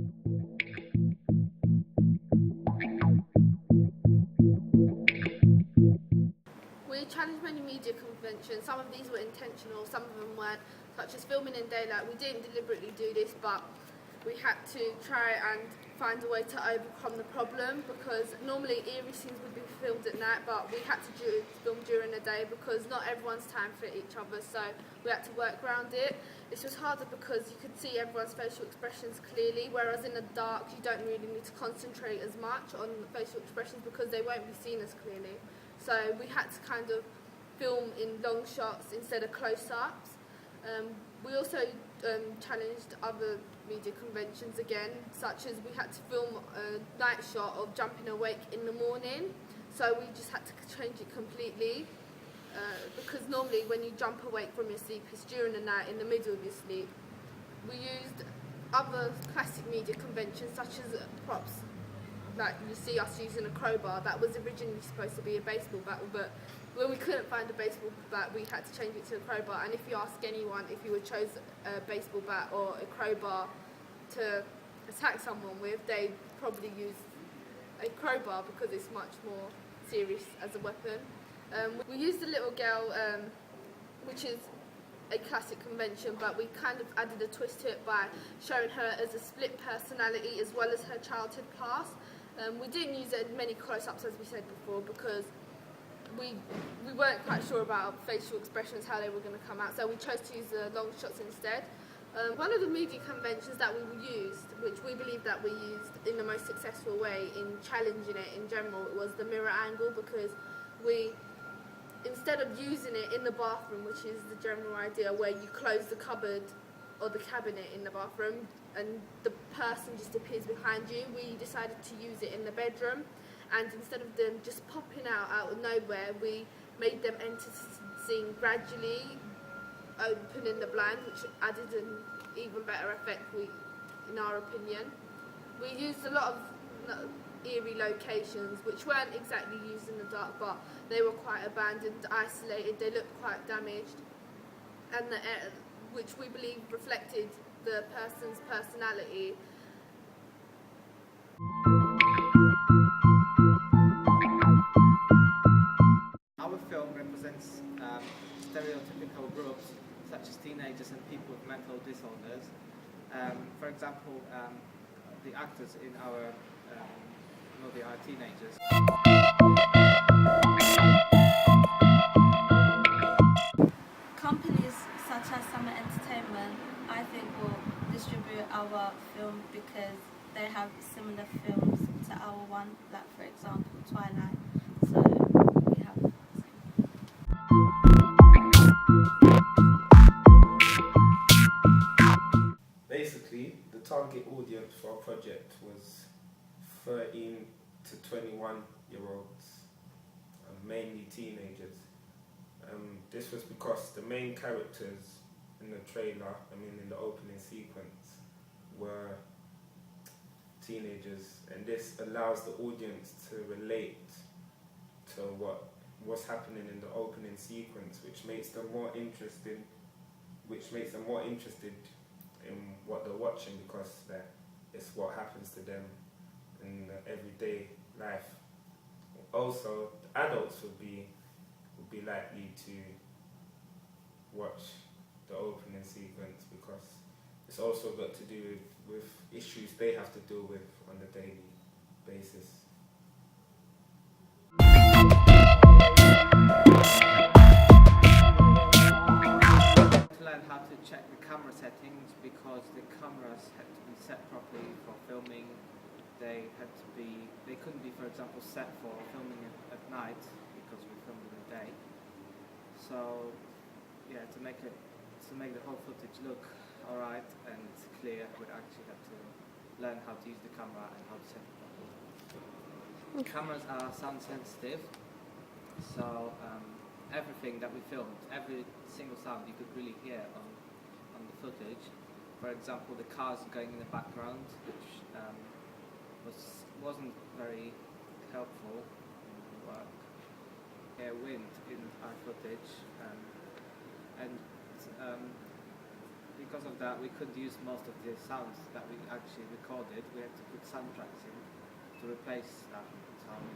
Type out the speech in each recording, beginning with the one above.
We challenged many media conventions. Some of these were intentional, some of them weren't, such as filming in daylight. We didn't deliberately do this, but we had to try and find a way to overcome the problem, because normally eerie scenes would be filmed at night, but we had to film during the day because not everyone's time fit each other, so we had to work around it. This was harder because you could see everyone's facial expressions clearly, whereas in the dark you don't really need to concentrate as much on facial expressions because they won't be seen as clearly. So we had to kind of film in long shots instead of close-ups. We also challenged other media conventions again, such as we had to film a night shot of jumping awake in the morning, so we just had to change it completely, because normally when you jump awake from your sleep it's during the night in the middle of your sleep. We used other classic media conventions such as props, like you see us using a crowbar. That was originally supposed to be a baseball bat, but when we couldn't find a baseball bat we had to change it to a crowbar. And if you ask anyone if you would chose a baseball bat or a crowbar to attack someone with, they'd probably use a crowbar because it's much more serious as a weapon. We used a little girl, which is a classic convention, but we kind of added a twist to it by showing her as a split personality as well as her childhood past. We didn't use many close-ups, as we said before, because we weren't quite sure about facial expressions, how they were going to come out, so we chose to use the long shots instead. One of the media conventions that we used, which we believe that we used in the most successful way in challenging it in general, was the mirror angle, because we, instead of using it in the bathroom, which is the general idea where you close the cupboard or the cabinet in the bathroom and the person just appears behind you, we decided to use it in the bedroom. And instead of them just popping out of nowhere, we made them enter the scene gradually, opening the blind, which added an even better effect, in our opinion. We used a lot of eerie locations, which weren't exactly used in the dark, but they were quite abandoned, isolated, they looked quite damaged, and which we believe reflected the person's personality. Our film represents stereotypical groups such as teenagers and people with mental disorders. For example, the actors in our movie are teenagers. Companies such as Summer Entertainment, I think, will distribute our film because they have similar films to our one, like for example Twilight. So we have the same. Basically, the target audience for our project was 13 to 21-year-olds, mainly teenagers. This was because the main characters in the trailer, in the opening sequence, were teenagers, and this allows the audience to relate to what's happening in the opening sequence, which makes them more interested in what they're watching, because it's what happens to them in everyday life. Also, adults would be likely to watch the opening sequence because it's also got to do with issues they have to deal with on a daily basis. To learn how to check the camera settings, because the cameras had to be set properly for filming. They couldn't be, for example, set for filming at night because we filmed in the day. So yeah, to make the whole footage look alright and clear, we'd actually have to learn how to use the camera and how to set it properly. Okay. Cameras are sound sensitive, so everything that we filmed, every single sound you could really hear on the footage. For example, the cars going in the background, which wasn't very helpful in the work. Wind in our footage, and we because of that, we couldn't use most of the sounds that we actually recorded. We had to put soundtracks in to replace that sound.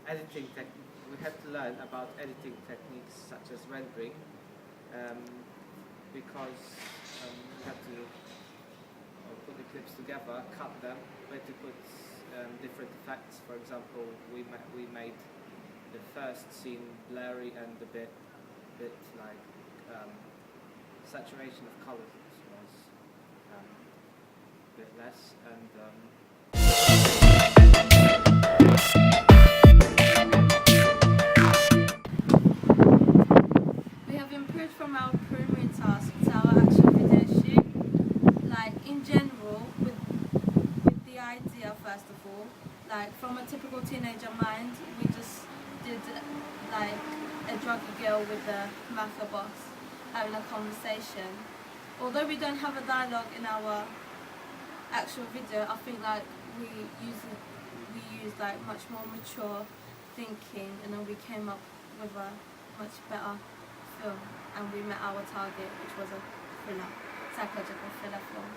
Editing we had to learn about editing techniques such as rendering, because we had to put the clips together, cut them, we had to put different effects. For example, we made the first scene blurry and a bit like saturation of colours was a bit less, and we have improved from our primary task to our actual video shoot. Like in general, with the idea first of all, like from a typical teenager mind, we just did like a druggy girl with the mafia boss having a conversation. Although we don't have a dialogue in our actual video, I think like we use like much more mature thinking, and then we came up with a much better film, and we met our target, which was a thriller, psychological thriller film.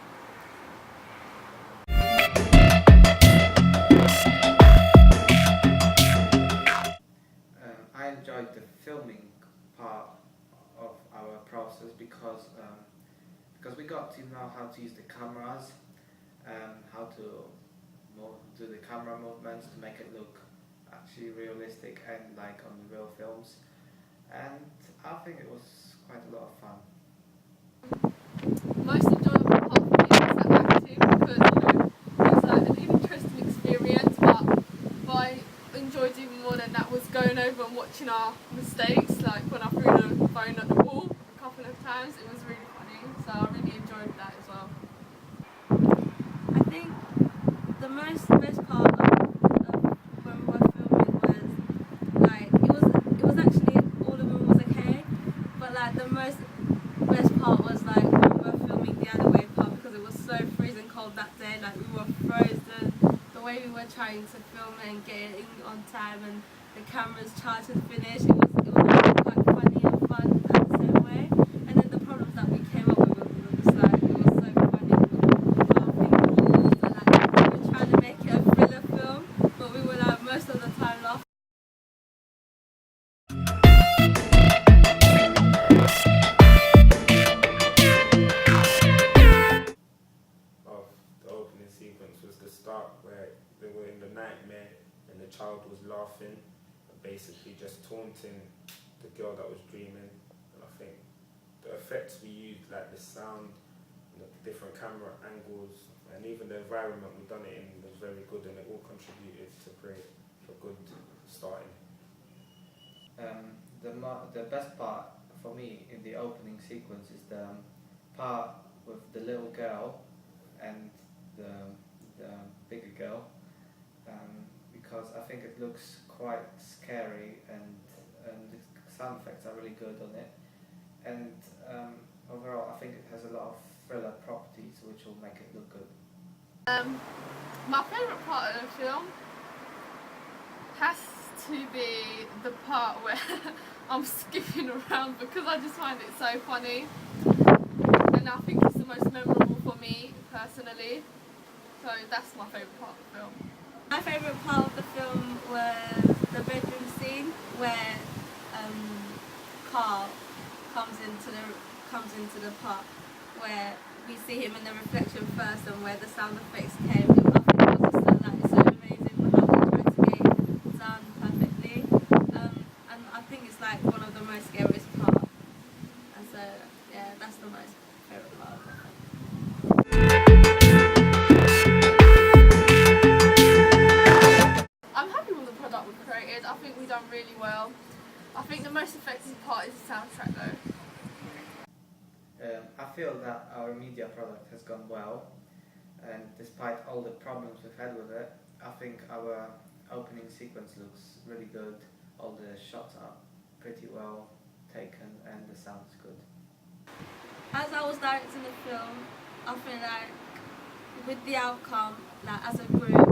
I enjoyed the filming part of our process because we got to know how to use the cameras, how to do the camera movements to make it look actually realistic and like on the real films, and I think it was quite a lot of fun. Most enjoyable part for me was that acting, because it was like an interesting experience, but what I enjoyed even more than that was going over and watching our mistakes, like when I threw the phone at the wall a couple of times. It was really funny, so I really enjoyed that as well. I think the best part of when we were filming was like it was actually all of them was okay, but like the best part was like when we were filming the other way part, because it was so freezing cold that day. Like we were frozen. The way we were trying to film it and get it in on time, and the camera's charged and finished, it was actually quite funny and fun at the same way. And then the problems that we came up with were just like, it was so funny. So like we were trying to make it a thriller film, but we were like most of the time laughing. Of the opening sequence was the start where they were in the nightmare and the child was laughing, basically just taunting the girl that was dreaming. And I think the effects we used, like the sound, the different camera angles, and even the environment we done it in was very good, and it all contributed to create a good starting. The best part for me in the opening sequence is the part with the little girl and the bigger girl, because I think it looks quite scary, and the sound effects are really good on it, and overall I think it has a lot of thriller properties which will make it look good. My favourite part of the film has to be the part where I'm skipping around, because I just find it so funny, and I think it's the most memorable for me personally, so that's my favourite part of the film. My favourite part of the film was the bedroom scene where Carl comes into the part where we see him in the reflection first, and where the sound effects came. I think it was just so amazing how they tried to get it done perfectly, and I think it's like one of the most scariest parts. And so yeah, that's the most favourite part of the film. I'm happy with the product we created. I think we've done really well. I think the most effective part is the soundtrack though. I feel that our media product has gone well, and despite all the problems we've had with it, I think our opening sequence looks really good. All the shots are pretty well taken, and the sound's good. As I was directing the film, I feel like with the outcome, like as a group,